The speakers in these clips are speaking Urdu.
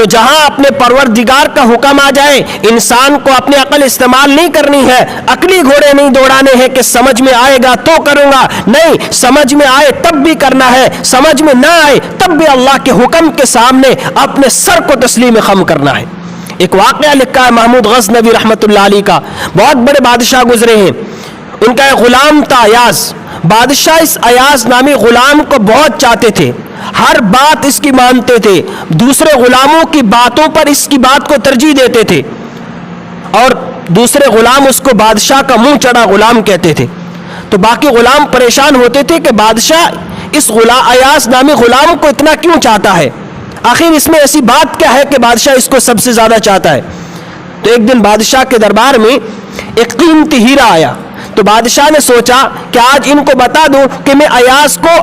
تو جہاں اپنے پروردگار کا حکم آ جائے انسان کو اپنی عقل استعمال نہیں کرنی ہے، عقلی گھوڑے نہیں دوڑانے ہیں کہ سمجھ میں آئے گا تو کروں گا، نہیں، سمجھ میں آئے تب بھی کرنا ہے، سمجھ میں نہ آئے تب بھی اللہ کے حکم کے سامنے اپنے سر کو تسلیم خم کرنا ہے۔ ایک واقعہ لکھا ہے محمود غزنوی رحمۃ اللہ علیہ کا، بہت بڑے بادشاہ گزرے ہیں، ان کا ایک غلام تھا ایاز۔ بادشاہ اس ایاز نامی غلام کو بہت چاہتے تھے، ہر بات اس کی مانتے تھے، دوسرے غلاموں کی باتوں پر اس کی بات کو ترجیح دیتے تھے، اور دوسرے غلام اس کو بادشاہ کا منہ چڑھا غلام کہتے تھے۔ تو باقی غلام پریشان ہوتے تھے کہ بادشاہ اس ایاز نامی غلام کو اتنا کیوں چاہتا ہے، آخر اس میں ایسی بات کیا ہے کہ بادشاہ اس کو سب سے زیادہ چاہتا ہے۔ تو ایک دن بادشاہ کے دربار میں ایک قیمتی ہیرا آیا، تو بادشاہ نے سوچا کہ آج ان کو بتا دوں کہ میں ایاز کو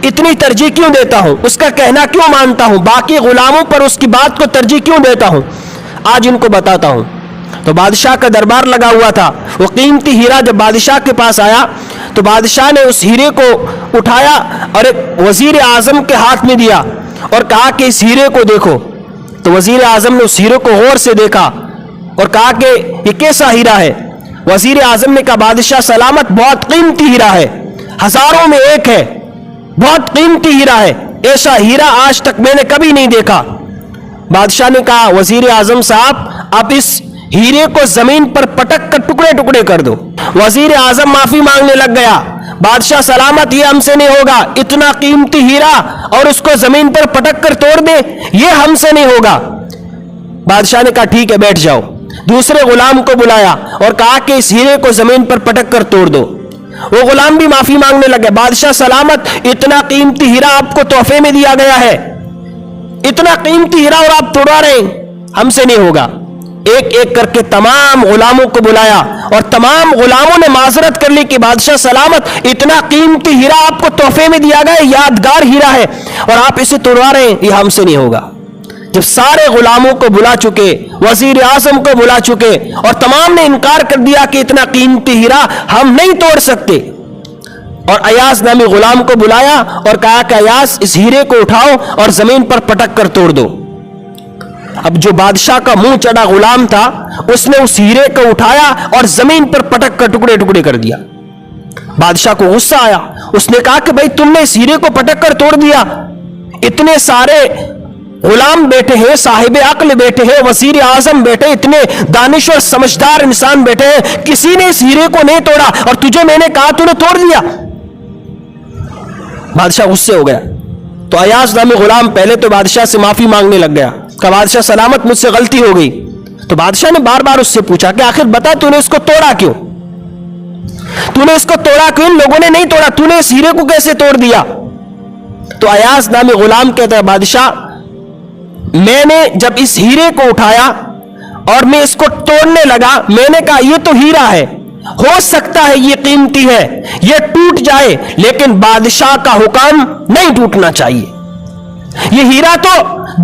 اتنی ترجیح کیوں دیتا ہوں، اس کا کہنا کیوں مانتا ہوں، باقی غلاموں پر اس کی بات کو ترجیح کیوں دیتا ہوں، آج ان کو بتاتا ہوں۔ تو بادشاہ کا دربار لگا ہوا تھا، وہ قیمتی ہیرا جب بادشاہ کے پاس آیا تو بادشاہ نے اس ہیرے کو اٹھایا اور ایک وزیر اعظم کے ہاتھ میں دیا اور کہا کہ اس ہیرے کو دیکھو۔ تو وزیر اعظم نے اس ہیرے کو غور سے دیکھا اور کہا کہ یہ کیسا ہیرا ہے؟ وزیر اعظم نے کہا بادشاہ سلامت، بہت قیمتی ہیرا ہے، ہزاروں میں ایک ہے، بہت قیمتی ہیرا ہے، ایسا ہیرا آج تک میں نے کبھی نہیں دیکھا۔ بادشاہ نے کہا وزیر اعظم صاحب آپ اس ہیرے کو زمین پر پٹک کر ٹکڑے ٹکڑے کر دو۔ وزیر اعظم معافی مانگنے لگ گیا، بادشاہ سلامت یہ ہم سے نہیں ہوگا، اتنا قیمتی ہیرا اور اس کو زمین پر پٹک کر توڑ دے، یہ ہم سے نہیں ہوگا۔ بادشاہ نے کہا ٹھیک ہے بیٹھ جاؤ، دوسرے غلام کو بلایا اور کہا کہ اس ہیرے کو زمین پر پٹک کر توڑ دو۔ وہ غلام بھی معافی مانگنے لگے، بادشاہ سلامت اتنا قیمتی ہیرا آپ کو تحفے میں دیا گیا ہے، اتنا قیمتی ہیرا اور آپ توڑا رہے ہیں، ہم سے نہیں ہوگا۔ ایک ایک کر کے تمام غلاموں کو بلایا اور تمام غلاموں نے معذرت کر لی کہ بادشاہ سلامت اتنا قیمتی ہیرا آپ کو تحفے میں دیا گیا ہے، یادگار ہیرا ہے اور آپ اسے توڑا رہے ہیں، یہ ہم سے نہیں ہوگا۔ جب سارے غلاموں کو بلا چکے، وزیر اعظم کو بلا چکے اور تمام نے انکار کر دیا کہ اتنا قیمتی ہیرا ہم نہیں توڑ سکتے، اور ایاز نامی غلام کو بلایا اور کہا کہ ایاز اس ہیرے کو اٹھاؤ اور زمین پر پٹک کر توڑ دو۔ اب جو بادشاہ کا منہ چڑھا غلام تھا اس نے اس ہیرے کو اٹھایا اور زمین پر پٹک کر ٹکڑے ٹکڑے کر دیا۔ بادشاہ کو غصہ آیا، اس نے کہا کہ بھائی تم نے اس ہیرے کو پٹک کر توڑ دیا، اتنے سارے غلام بیٹھے ہیں، صاحب عقل بیٹھے ہیں، وزیر اعظم بیٹھے، اتنے دانشور سمجھدار انسان بیٹھے ہیں، کسی نے اس ہیرے کو نہیں توڑا اور تجھے میں نے کہا تو نے توڑ دیا۔ بادشاہ غصے ہو گیا۔ تو ایاز نامی غلام پہلے تو بادشاہ سے معافی مانگنے لگ گیا کہ بادشاہ سلامت مجھ سے غلطی ہو گئی۔ تو بادشاہ نے بار بار اس سے پوچھا کہ آخر بتا تو نے اس کو توڑا کیوں، تو نے اس کو توڑا کیوں، ان لوگوں نے نہیں توڑا، تو نے اس ہیرے کو کیسے توڑ دیا؟ تو ایاز نامی غلام کہتا ہے بادشاہ میں نے جب اس ہیرے کو اٹھایا اور میں اس کو توڑنے لگا، میں نے کہا یہ تو ہیرا ہے، ہو سکتا ہے یہ قیمتی ہے، یہ ٹوٹ جائے، لیکن بادشاہ کا حکم نہیں ٹوٹنا چاہیے۔ یہ ہیرا تو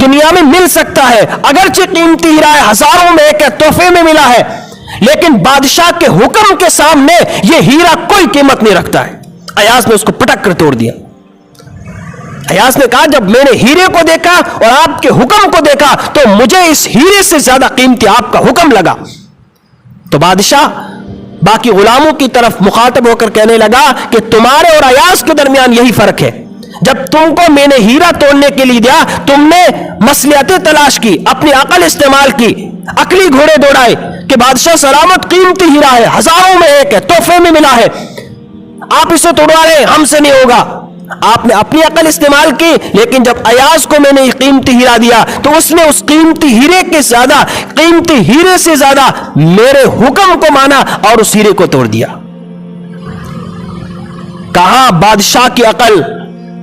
دنیا میں مل سکتا ہے، اگرچہ قیمتی ہیرا ہے، ہزاروں میں ایک ہے، تحفے میں ملا ہے، لیکن بادشاہ کے حکم کے سامنے یہ ہیرا کوئی قیمت نہیں رکھتا ہے۔ ایاز نے اس کو پٹک کر توڑ دیا۔ ایاز نے کہا جب میں نے ہیرے کو دیکھا اور آپ کے حکم کو دیکھا تو مجھے اس ہیرے سے زیادہ قیمتی آپ کا حکم لگا۔ تو بادشاہ باقی غلاموں کی طرف مخاطب ہو کر کہنے لگا کہ تمہارے اور ایاز کے درمیان یہی فرق ہے، جب تم کو میں نے ہیرا توڑنے کے لیے دیا تم نے مصلحتیں تلاش کی، اپنی عقل استعمال کی، عقلی گھوڑے دوڑائے کہ بادشاہ سلامت قیمتی ہیرا ہے، ہزاروں میں ایک ہے، تحفے میں ملا ہے، آپ اسے توڑوا رہے ہیں، ہم سے نہیں ہوگا۔ آپ نے اپنی عقل استعمال کی، لیکن جب ایاز کو میں نے یہ قیمتی ہیرا دیا تو اس نے اس قیمتی ہیرے کے زیادہ، قیمتی ہیرے سے زیادہ میرے حکم کو مانا اور اس ہیرے کو توڑ دیا۔ کہاں بادشاہ کی عقل،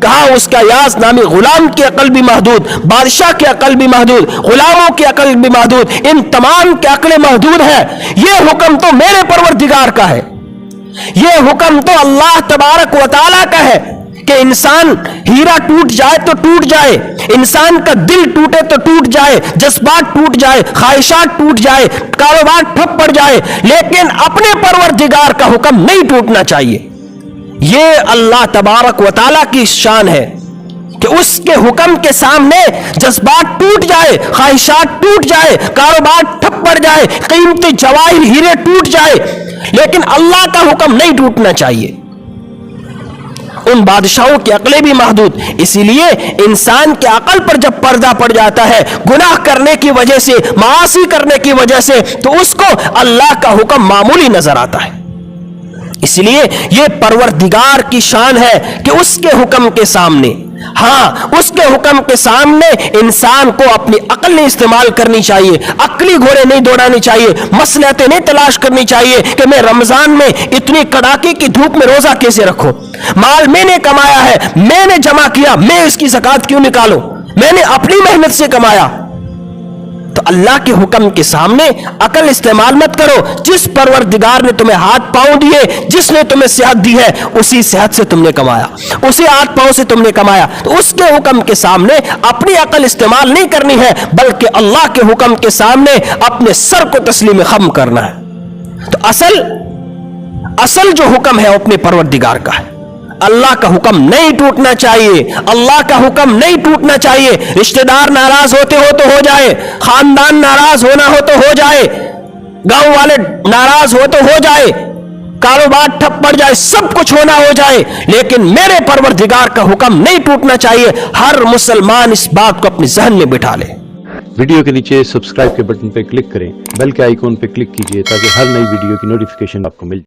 کہاں اس کا ایاز نامی غلام کی عقل بھی محدود، بادشاہ کی عقل بھی محدود، غلاموں کی عقل بھی محدود، ان تمام کی عقلیں محدود ہے۔ یہ حکم تو میرے پروردگار کا ہے، یہ حکم تو اللہ تبارک و تعالی کا ہے کہ انسان ہیرا ٹوٹ جائے تو ٹوٹ جائے، انسان کا دل ٹوٹے تو ٹوٹ جائے، جذبات ٹوٹ جائے، خواہشات ٹوٹ جائے، کاروبار ٹھپ پڑ جائے، لیکن اپنے پروردگار کا حکم نہیں ٹوٹنا چاہیے۔ یہ اللہ تبارک و تعالیٰ کی شان ہے، کہ اس کے حکم کے سامنے جذبات ٹوٹ جائے, خواہشات ٹوٹ جائے, کاروبار ٹھپ پڑ جائے, قیمتی جواہر ہیرے ٹوٹ جائے, لیکن اللہ کا حکم نہیں ٹوٹنا چاہیے. ان بادشاہوں کی عقلیں بھی محدود, اسی لیے انسان کی عقل پر جب پردہ پڑ جاتا ہے گناہ کرنے کی وجہ سے, معاصی کرنے کی وجہ سے, تو اس کو اللہ کا حکم معمولی نظر آتا ہے. اس لیے یہ پروردگار کی شان ہے کہ اس کے حکم کے سامنے, ہاں اس کے حکم کے سامنے انسان کو اپنی عقل نہیں استعمال کرنی چاہیے, عقلی گھوڑے نہیں دوڑانے چاہیے, مصلحتیں نہیں تلاش کرنی چاہیے کہ میں رمضان میں اتنی کڑاکے کی دھوپ میں روزہ کیسے رکھوں, مال میں نے کمایا ہے, میں نے جمع کیا, میں اس کی زکات کیوں نکالوں, میں نے اپنی محنت سے کمایا. تو اللہ کے حکم کے سامنے عقل استعمال مت کرو. جس پروردگار نے تمہیں ہاتھ پاؤں دیے, جس نے تمہیں صحت دی ہے, اسی صحت سے تم نے کمایا, اسی ہاتھ پاؤں سے تم نے کمایا. تو اس کے حکم کے سامنے اپنی عقل استعمال نہیں کرنی ہے, بلکہ اللہ کے حکم کے سامنے اپنے سر کو تسلیم خم کرنا ہے. تو اصل جو حکم ہے اپنے پروردگار کا ہے. اللہ کا حکم نہیں ٹوٹنا چاہیے, اللہ کا حکم نہیں ٹوٹنا چاہیے. رشتہ دار ناراض ہوتے ہو تو ہو جائے, خاندان ناراض ہونا ہو تو ہو جائے, گاؤں والے ناراض ہو تو ہو جائے, کاروبار ٹھپ پڑ جائے, سب کچھ ہونا ہو جائے, لیکن میرے پروردگار کا حکم نہیں ٹوٹنا چاہیے. ہر مسلمان اس بات کو اپنے ذہن میں بٹھا لے. ویڈیو کے نیچے سبسکرائب کے بٹن پہ کلک کریں, بیل کے آئیکن پہ کلک کیجئے تاکہ ہر نئی ویڈیو کی نوٹیفیکیشن آپ کو مل جائے.